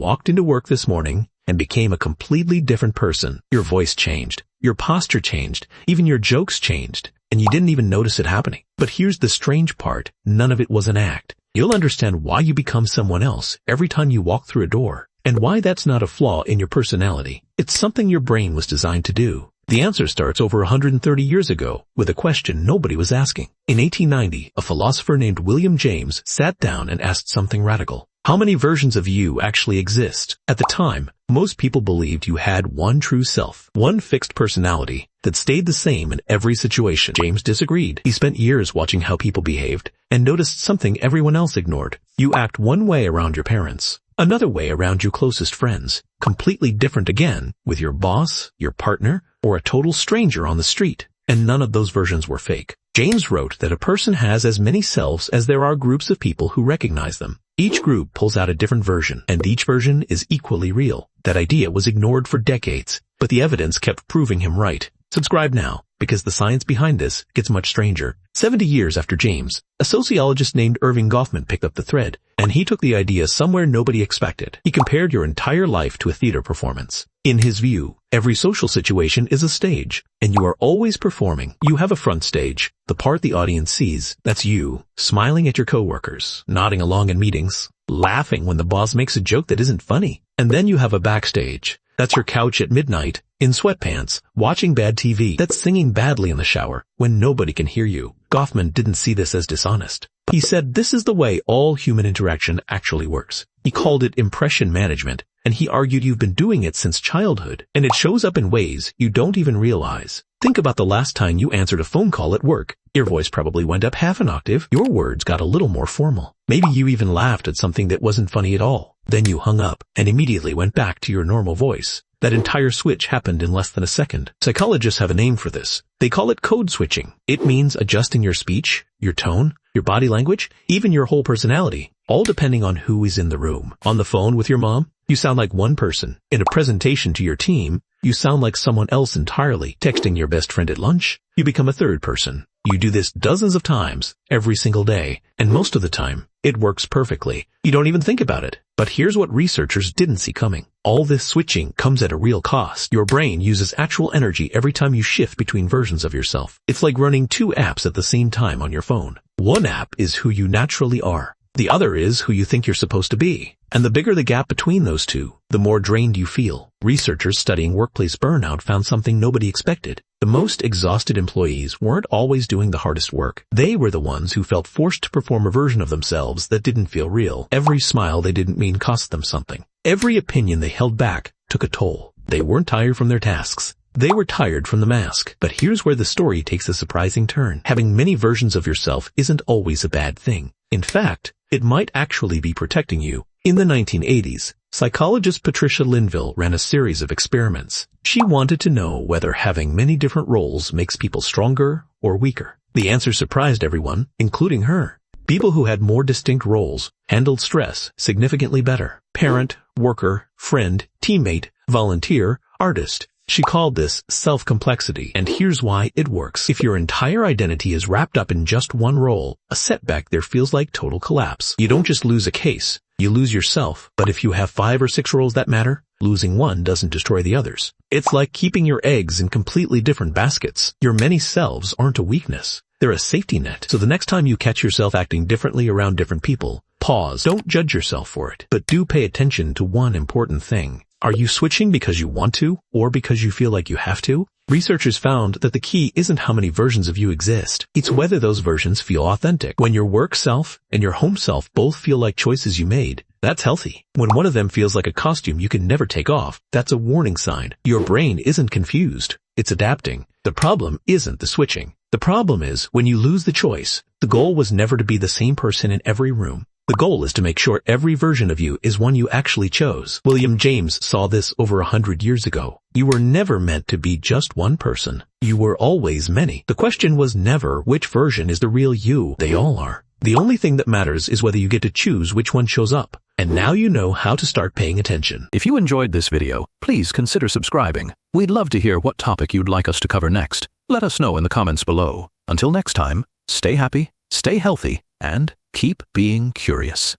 walked into work this morning and became a completely different person. Your voice changed, your posture changed, even your jokes changed, and you didn't even notice it happening. But here's the strange part, none of it was an act. You'll understand why you become someone else every time you walk through a door, and why that's not a flaw in your personality. It's something your brain was designed to do. The answer starts over 130 years ago with a question nobody was asking. In 1890, a philosopher named William James sat down and asked something radical. How many versions of you actually exist? At the time, most people believed you had one true self, one fixed personality that stayed the same in every situation. James disagreed. He spent years watching how people behaved and noticed something everyone else ignored. You act one way around your parents, another way around your closest friends, completely different again with your boss, your partner, or a total stranger on the street. And none of those versions were fake. James wrote that a person has as many selves as there are groups of people who recognize them. Each group pulls out a different version, and each version is equally real. That idea was ignored for decades, but the evidence kept proving him right. Subscribe now, because the science behind this gets much stranger. 70 years after James, a sociologist named Irving Goffman picked up the thread, and he took the idea somewhere nobody expected. He compared your entire life to a theater performance. In his view, every social situation is a stage, and you are always performing. You have a front stage, the part the audience sees. That's you, smiling at your coworkers, nodding along in meetings, laughing when the boss makes a joke that isn't funny. And then you have a backstage. That's your couch at midnight, in sweatpants, watching bad TV. That's singing badly in the shower when nobody can hear you. Goffman didn't see this as dishonest. He said this is the way all human interaction actually works. He called it impression management, and he argued you've been doing it since childhood, and it shows up in ways you don't even realize. Think about the last time you answered a phone call at work. Your voice probably went up half an octave. Your words got a little more formal. Maybe you even laughed at something that wasn't funny at all. Then you hung up and immediately went back to your normal voice. That entire switch happened in less than a second. Psychologists have a name for this. They call it code switching. It means adjusting your speech, your tone, your body language, even your whole personality, all depending on who is in the room. On the phone with your mom, you sound like one person. In a presentation to your team, you sound like someone else entirely. Texting your best friend at lunch, you become a third person. You do this dozens of times every single day, and most of the time, it works perfectly. You don't even think about it. But here's what researchers didn't see coming. All this switching comes at a real cost. Your brain uses actual energy every time you shift between versions of yourself. It's like running two apps at the same time on your phone. One app is who you naturally are. The other is who you think you're supposed to be. And the bigger the gap between those two, the more drained you feel. Researchers studying workplace burnout found something nobody expected. The most exhausted employees weren't always doing the hardest work. They were the ones who felt forced to perform a version of themselves that didn't feel real. Every smile they didn't mean cost them something. Every opinion they held back took a toll. They weren't tired from their tasks. They were tired from the mask. But here's where the story takes a surprising turn. Having many versions of yourself isn't always a bad thing. In fact, it might actually be protecting you. In the 1980s, psychologist Patricia Linville ran a series of experiments. She wanted to know whether having many different roles makes people stronger or weaker. The answer surprised everyone, including her. People who had more distinct roles handled stress significantly better. Parent, worker, friend, teammate, volunteer, artist. She called this self-complexity, and here's why it works. If your entire identity is wrapped up in just one role, a setback there feels like total collapse. You don't just lose a case, you lose yourself. But if you have 5 or 6 roles that matter, losing one doesn't destroy the others. It's like keeping your eggs in completely different baskets. Your many selves aren't a weakness. They're a safety net. So the next time you catch yourself acting differently around different people, pause. Don't judge yourself for it, but do pay attention to one important thing. Are you switching because you want to, or because you feel like you have to? Researchers found that the key isn't how many versions of you exist. It's whether those versions feel authentic. When your work self and your home self both feel like choices you made, that's healthy. When one of them feels like a costume you can never take off, that's a warning sign. Your brain isn't confused. It's adapting. The problem isn't the switching. The problem is when you lose the choice. The goal was never to be the same person in every room. The goal is to make sure every version of you is one you actually chose. William James saw this over 100 years ago. You were never meant to be just one person. You were always many. The question was never which version is the real you. They all are. The only thing that matters is whether you get to choose which one shows up. And now you know how to start paying attention. If you enjoyed this video, please consider subscribing. We'd love to hear what topic you'd like us to cover next. Let us know in the comments below. Until next time, stay happy, stay healthy, and keep being curious.